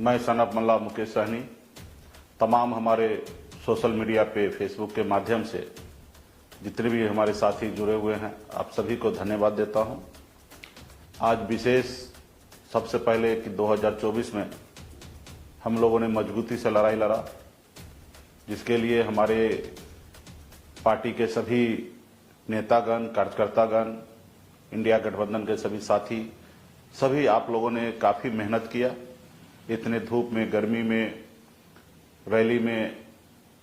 मैं सनत मल्ला मुकेश सहनी तमाम हमारे सोशल मीडिया पे फेसबुक के माध्यम से जितने भी हमारे साथी जुड़े हुए हैं, आप सभी को धन्यवाद देता हूं। आज विशेष सबसे पहले कि 2024 में हम लोगों ने मजबूती से लड़ाई लड़ा, जिसके लिए हमारे पार्टी के सभी नेतागण, कार्यकर्तागण, इंडिया गठबंधन के सभी साथी, सभी आप लोगों ने काफ़ी मेहनत किया। इतने धूप में, गर्मी में, रैली में,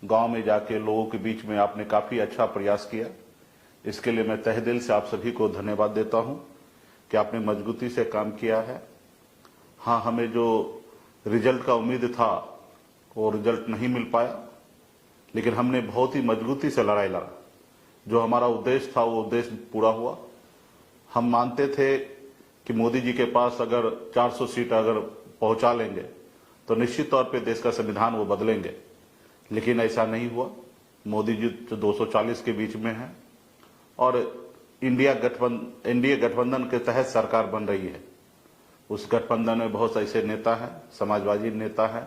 गांव में जाके लोगों के बीच में आपने काफ़ी अच्छा प्रयास किया। इसके लिए मैं तहे दिल से आप सभी को धन्यवाद देता हूं कि आपने मजबूती से काम किया है। हाँ, हमें जो रिजल्ट का उम्मीद था वो रिजल्ट नहीं मिल पाया, लेकिन हमने बहुत ही मजबूती से लड़ाई लड़ा। जो हमारा उद्देश्य था वो उद्देश्य पूरा हुआ। हम मानते थे कि मोदी जी के पास अगर 400 सीट अगर पहुंचा लेंगे तो निश्चित तौर पे देश का संविधान वो बदलेंगे, लेकिन ऐसा नहीं हुआ। मोदी जी तो 240 के बीच में है और एनडीए गठबंधन के तहत सरकार बन रही है। उस गठबंधन में बहुत ऐसे नेता हैं, समाजवादी नेता हैं,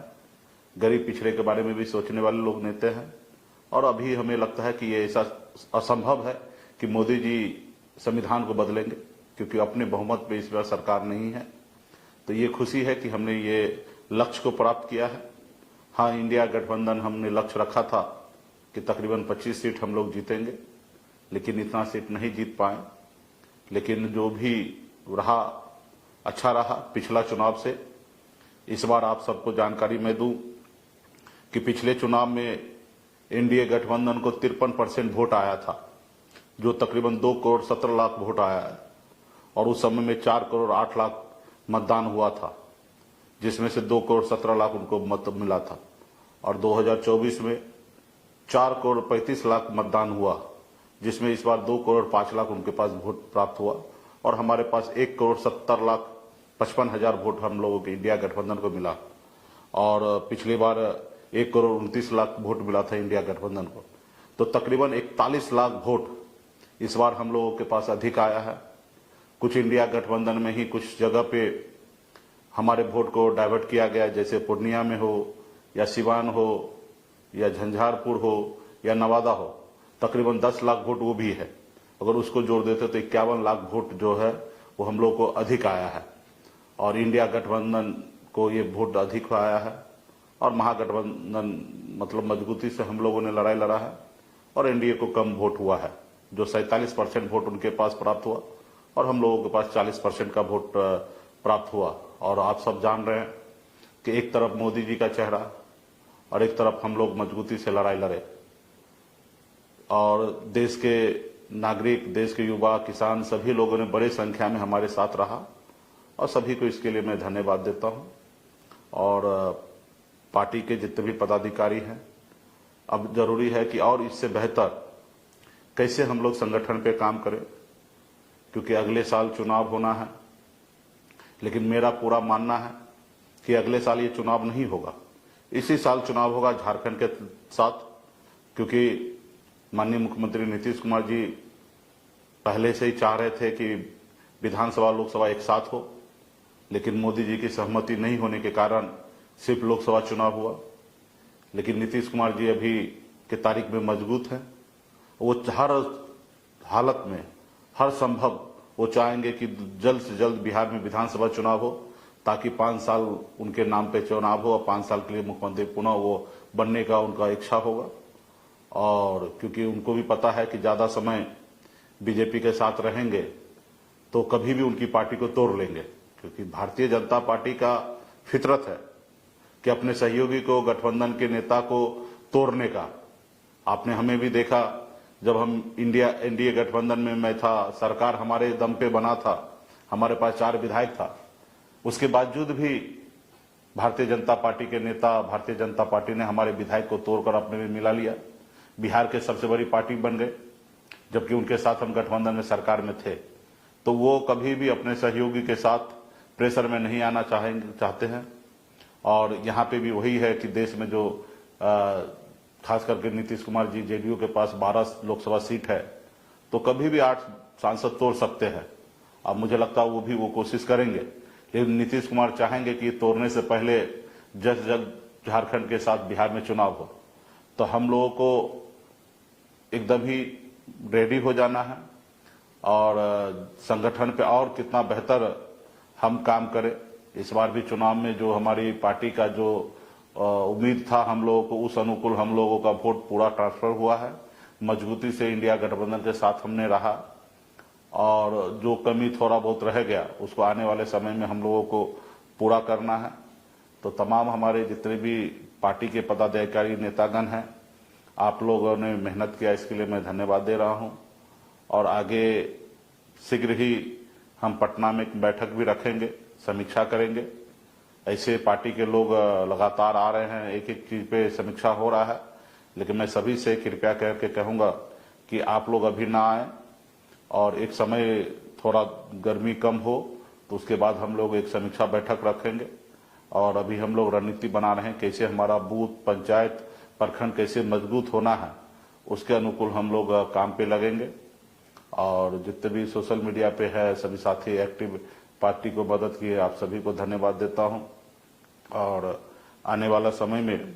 गरीब पिछड़े के बारे में भी सोचने वाले लोग नेता हैं, और अभी हमें लगता है कि ये ऐसा असंभव है कि मोदी जी संविधान को बदलेंगे, क्योंकि अपने बहुमत पे इस बार सरकार नहीं है। तो ये खुशी है कि हमने ये लक्ष्य को प्राप्त किया है। हाँ, इंडिया गठबंधन हमने लक्ष्य रखा था कि तकरीबन 25 सीट हम लोग जीतेंगे, लेकिन इतना सीट नहीं जीत पाए। लेकिन जो भी रहा अच्छा रहा पिछला चुनाव से। इस बार आप सबको जानकारी मैं दूं कि पिछले चुनाव में एनडीए गठबंधन को 53% वोट आया था, जो तकरीबन 2 करोड़ 17 लाख वोट आया है, और उस समय में 4 करोड़ 8 लाख मतदान हुआ था, जिसमें से 2 करोड़ 17 लाख उनको मत मिला था। और 2024 में 4 करोड़ 35 लाख मतदान हुआ, जिसमें इस बार 2 करोड़ 5 लाख उनके पास वोट प्राप्त हुआ, और हमारे पास 1 करोड़ 70 लाख 55 हजार वोट हम लोगों के इंडिया गठबंधन को मिला। और पिछली बार 1 करोड़ 29 लाख वोट मिला था इंडिया गठबंधन को। तो तकरीबन 41 लाख वोट इस बार हम लोगों के पास अधिक आया है। कुछ इंडिया गठबंधन में ही कुछ जगह पे हमारे वोट को डाइवर्ट किया गया, जैसे पूर्णिया में हो या सिवान हो या झंझारपुर हो या नवादा हो। तकरीबन 10 लाख वोट वो भी है। अगर उसको जोड़ देते तो 51 लाख वोट जो है वो हम लोग को अधिक आया है, और इंडिया गठबंधन को ये वोट अधिक आया है। और महागठबंधन मतलब मजबूती से हम लोगों ने लड़ाई लड़ा है, और एनडीए को कम वोट हुआ है, जो 47% वोट उनके पास प्राप्त हुआ, और हम लोगों के पास 40% का वोट प्राप्त हुआ। और आप सब जान रहे हैं कि एक तरफ मोदी जी का चेहरा और एक तरफ हम लोग मजबूती से लड़ाई लड़े, और देश के नागरिक, देश के युवा, किसान सभी लोगों ने बड़ी संख्या में हमारे साथ रहा, और सभी को इसके लिए मैं धन्यवाद देता हूं। और पार्टी के जितने भी पदाधिकारी हैं, अब जरूरी है कि और इससे बेहतर कैसे हम लोग संगठन पे काम करें, क्योंकि अगले साल चुनाव होना है। लेकिन मेरा पूरा मानना है कि अगले साल ये चुनाव नहीं होगा, इसी साल चुनाव होगा झारखंड के साथ, क्योंकि माननीय मुख्यमंत्री नीतीश कुमार जी पहले से ही चाह रहे थे कि विधानसभा लोकसभा एक साथ हो, लेकिन मोदी जी की सहमति नहीं होने के कारण सिर्फ लोकसभा चुनाव हुआ। लेकिन नीतीश कुमार जी अभी के तारीख में मजबूत हैं। वो हर हालत में, हर संभव वो चाहेंगे कि जल्द से जल्द बिहार में विधानसभा चुनाव हो, ताकि 5 साल उनके नाम पे चुनाव हो, और 5 साल के लिए मुख्यमंत्री पुनः वो बनने का उनका इच्छा होगा। और क्योंकि उनको भी पता है कि ज़्यादा समय बीजेपी के साथ रहेंगे तो कभी भी उनकी पार्टी को तोड़ लेंगे, क्योंकि भारतीय जनता पार्टी का फितरत है कि अपने सहयोगी को, गठबंधन के नेता को तोड़ने का। आपने हमें भी देखा, जब हम एनडीए गठबंधन में मैं था, सरकार हमारे दम पे बना था, हमारे पास 4 विधायक था, उसके बावजूद भी भारतीय जनता पार्टी के नेता, भारतीय जनता पार्टी ने हमारे विधायक को तोड़कर अपने में मिला लिया, बिहार के सबसे बड़ी पार्टी बन गए, जबकि उनके साथ हम गठबंधन में सरकार में थे। तो वो कभी भी अपने सहयोगी के साथ प्रेशर में नहीं आना चाहते हैं। और यहाँ पे भी वही है कि देश में जो खास करके नीतीश कुमार जी, जेडीयू के पास 12 लोकसभा सीट है, तो कभी भी 8 सांसद तोड़ सकते हैं। अब मुझे लगता है वो कोशिश करेंगे, लेकिन नीतीश कुमार चाहेंगे कि तोड़ने से पहले जल्द जल्द झारखंड के साथ बिहार में चुनाव हो, तो हम लोगों को एकदम ही रेडी हो जाना है और संगठन पे और कितना बेहतर हम काम करें। इस बार भी चुनाव में जो हमारी पार्टी का जो उम्मीद था हम लोगों को, उस अनुकूल हम लोगों का वोट पूरा ट्रांसफर हुआ है। मजबूती से इंडिया गठबंधन के साथ हमने रहा और जो कमी थोड़ा बहुत रह गया उसको आने वाले समय में हम लोगों को पूरा करना है। तो तमाम हमारे जितने भी पार्टी के पदाधिकारी नेतागण हैं, आप लोगों ने मेहनत किया, इसके लिए मैं धन्यवाद दे रहा हूं। और आगे शीघ्र ही हम पटना में एक बैठक भी रखेंगे, समीक्षा करेंगे। ऐसे पार्टी के लोग लगातार आ रहे हैं, एक एक चीज पे समीक्षा हो रहा है, लेकिन मैं सभी से कृपया करके कहूंगा कि आप लोग अभी ना आए और एक समय थोड़ा गर्मी कम हो तो उसके बाद हम लोग एक समीक्षा बैठक रखेंगे। और अभी हम लोग रणनीति बना रहे हैं कैसे हमारा बूथ, पंचायत, प्रखंड कैसे मजबूत होना है, उसके अनुकूल हम लोग काम पे लगेंगे। और जितने भी सोशल मीडिया पे है सभी साथी एक्टिव पार्टी को मदद किए, आप सभी को धन्यवाद देता हूं। और आने वाला समय में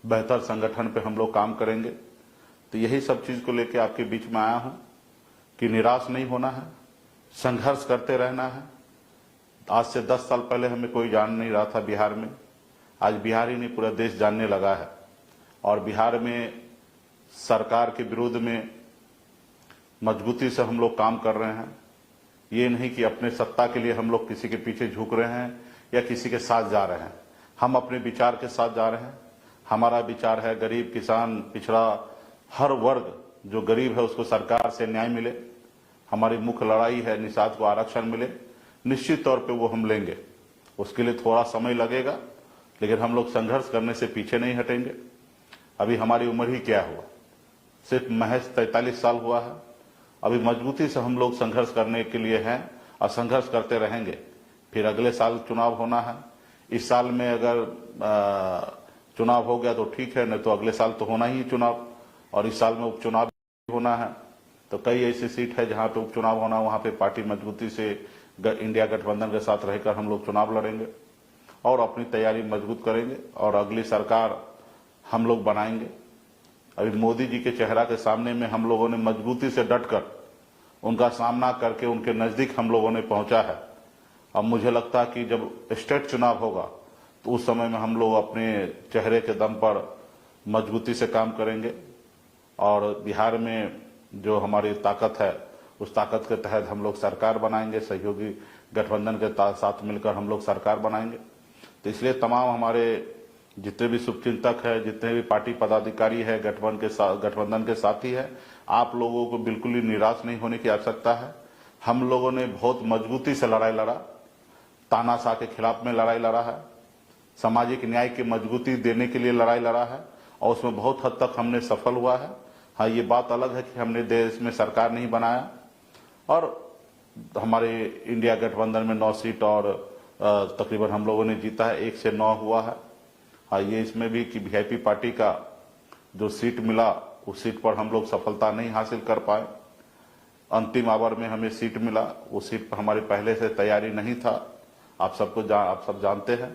बेहतर संगठन पे हम लोग काम करेंगे। तो यही सब चीज को लेके आपके बीच में आया हूं कि निराश नहीं होना है, संघर्ष करते रहना है। आज से 10 साल पहले हमें कोई जान नहीं रहा था बिहार में, आज बिहार ही नहीं पूरा देश जानने लगा है। और बिहार में सरकार के विरोध में मजबूती से हम लोग काम कर रहे हैं। ये नहीं कि अपने सत्ता के लिए हम लोग किसी के पीछे झुक रहे हैं या किसी के साथ जा रहे हैं। हम अपने विचार के साथ जा रहे हैं। हमारा विचार है गरीब, किसान, पिछड़ा, हर वर्ग जो गरीब है उसको सरकार से न्याय मिले। हमारी मुख्य लड़ाई है निषाद को आरक्षण मिले। निश्चित तौर पे वो हम लेंगे, उसके लिए थोड़ा समय लगेगा, लेकिन हम लोग संघर्ष करने से पीछे नहीं हटेंगे। अभी हमारी उम्र ही क्या हुआ, सिर्फ महज 43 साल हुआ है। अभी मजबूती से हम लोग संघर्ष करने के लिए हैं और संघर्ष करते रहेंगे। फिर अगले साल चुनाव होना है। इस साल में अगर चुनाव हो गया तो ठीक है, नहीं तो अगले साल तो होना ही चुनाव। और इस साल में उपचुनाव होना है। तो कई ऐसी सीट है जहां पे उपचुनाव होना, वहां पे पार्टी मजबूती से इंडिया गठबंधन के साथ रहकर हम लोग चुनाव लड़ेंगे और अपनी तैयारी मजबूत करेंगे और अगली सरकार हम लोग बनाएंगे। अभी मोदी जी के चेहरा के सामने में हम लोगों ने मजबूती से डटकर उनका सामना करके उनके नजदीक हम लोगों ने पहुंचा है। अब मुझे लगता है कि जब स्टेट चुनाव होगा तो उस समय में हम लोग अपने चेहरे के दम पर मजबूती से काम करेंगे और बिहार में जो हमारी ताकत है उस ताकत के तहत हम लोग सरकार बनाएंगे। सहयोगी गठबंधन के साथ मिलकर हम लोग सरकार बनाएंगे। तो इसलिए तमाम हमारे जितने भी शुभचिंतक है, जितने भी पार्टी पदाधिकारी है, गठबंधन के साथी है, आप लोगों को बिल्कुल ही निराश नहीं होने की आवश्यकता है। हम लोगों ने बहुत मजबूती से लड़ाई लड़ा, तानाशाह के खिलाफ में लड़ाई लड़ा है, सामाजिक न्याय की मजबूती देने के लिए लड़ाई लड़ा है और उसमें बहुत हद तक हमने सफल हुआ है। हाँ, ये बात अलग है कि हमने देश में सरकार नहीं बनाया और हमारे इंडिया गठबंधन में 9 सीट और तकरीबन हम लोगों ने जीता है, 1 से 9 हुआ है। हाँ, ये इसमें भी कि वीआईपी पार्टी का जो सीट मिला उस सीट पर हम लोग सफलता नहीं हासिल कर पाए। अंतिम आवर में हमें सीट मिला, उस सीट पर हमारी पहले से तैयारी नहीं था, आप सब जानते हैं।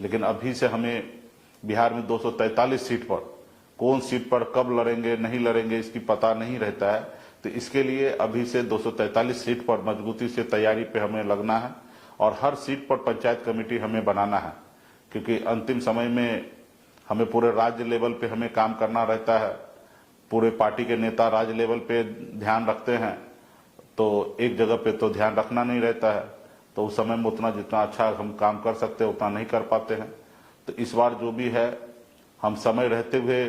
लेकिन अभी से हमें बिहार में 243 सीट पर कौन सीट पर कब लड़ेंगे नहीं लड़ेंगे इसकी पता नहीं रहता है। तो इसके लिए अभी से 243 सीट पर मजबूती से तैयारी पे हमें लगना है और हर सीट पर पंचायत कमेटी हमें बनाना है, क्योंकि अंतिम समय में हमें पूरे राज्य लेवल पे हमें काम करना रहता है। पूरे पार्टी के नेता राज्य लेवल पे ध्यान रखते हैं, तो एक जगह पे तो ध्यान रखना नहीं रहता है, तो उस समय में उतना जितना अच्छा हम काम कर सकते हैं उतना नहीं कर पाते हैं। तो इस बार जो भी है हम समय रहते हुए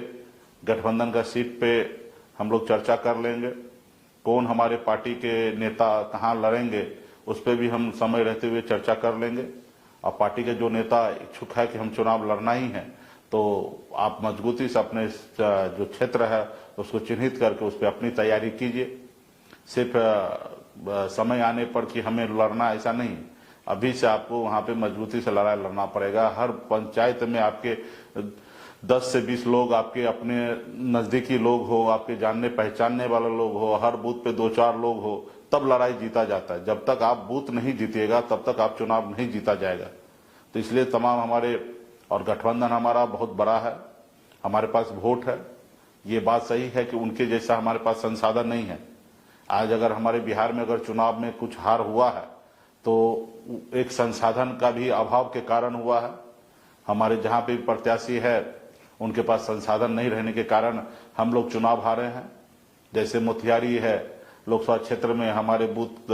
गठबंधन का सीट पे हम लोग चर्चा कर लेंगे, कौन हमारे पार्टी के नेता कहाँ लड़ेंगे उस पर भी हम समय रहते हुए चर्चा कर लेंगे। और पार्टी के जो नेता इच्छुक है कि हम चुनाव लड़ना ही है, तो आप मजबूती से अपने जो क्षेत्र है उसको चिन्हित करके उस पर अपनी तैयारी कीजिए। सिर्फ समय आने पर कि हमें लड़ना ऐसा नहीं, अभी से आपको वहां पे मजबूती से लड़ाई लड़ना पड़ेगा। हर पंचायत में आपके 10 से 20 लोग आपके अपने नजदीकी लोग हो, आपके जानने पहचानने वाले लोग हो, हर बूथ पे 2-4 लोग हो, तब लड़ाई जीता जाता है। जब तक आप बूथ नहीं जीतिएगा तब तक आप चुनाव नहीं जीता जाएगा। तो इसलिए तमाम हमारे और गठबंधन हमारा बहुत बड़ा है, हमारे पास वोट है। ये बात सही है कि उनके जैसा हमारे पास संसाधन नहीं है। आज अगर हमारे बिहार में अगर चुनाव में कुछ हार हुआ है तो एक संसाधन का भी अभाव के कारण हुआ है। हमारे जहां पे प्रत्याशी है उनके पास संसाधन नहीं रहने के कारण हम लोग चुनाव हारे हैं। जैसे मोतिहारी है, लोकसभा क्षेत्र में हमारे बूथ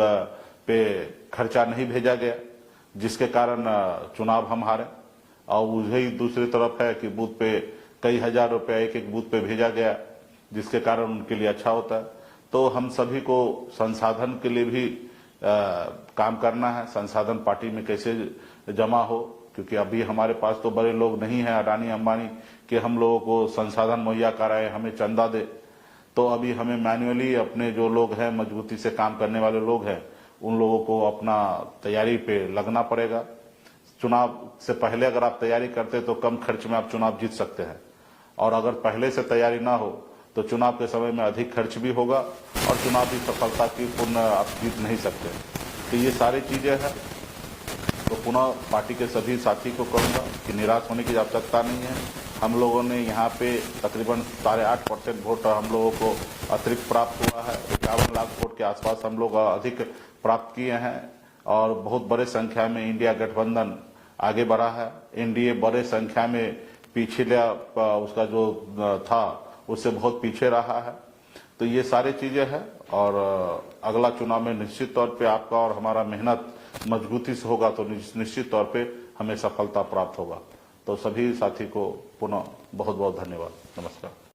पे खर्चा नहीं भेजा गया, जिसके कारण चुनाव हम हारे। और वही दूसरी तरफ है कि बूथ पे कई हजार रुपया एक एक बूथ पे भेजा गया, जिसके कारण उनके लिए अच्छा होता है। तो हम सभी को संसाधन के लिए भी काम करना है, संसाधन पार्टी में कैसे जमा हो, क्योंकि अभी हमारे पास तो बड़े लोग नहीं हैं अडानी अंबानी कि हम लोगों को संसाधन मुहैया कराए, हमें चंदा दे। तो अभी हमें मैन्युअली अपने जो लोग हैं, मजबूती से काम करने वाले लोग हैं, उन लोगों को अपना तैयारी पे लगना पड़ेगा। चुनाव से पहले अगर आप तैयारी करते तो कम खर्च में आप चुनाव जीत सकते हैं, और अगर पहले से तैयारी ना हो तो चुनाव के समय में अधिक खर्च भी होगा और चुनाव की सफलता की पूर्ण आप जीत नहीं सकते। तो ये सारी चीजें हैं। तो पुनः पार्टी के सभी साथी को कहूंगा कि निराश होने की आवश्यकता नहीं है। हम लोगों ने यहाँ पे तकरीबन 8.5% वोट हम लोगों को अतिरिक्त प्राप्त हुआ है। 51 लाख वोट के आसपास हम लोग अधिक प्राप्त किए हैं और बहुत बड़े संख्या में इंडिया गठबंधन आगे बढ़ा है। एनडीए बड़े संख्या में पिछले उसका जो था उससे बहुत पीछे रहा है। तो ये सारी चीजें हैं और अगला चुनाव में निश्चित तौर पे आपका और हमारा मेहनत मजबूती से होगा तो निश्चित तौर पे हमें सफलता प्राप्त होगा। तो सभी साथी को पुनः बहुत बहुत धन्यवाद। नमस्कार।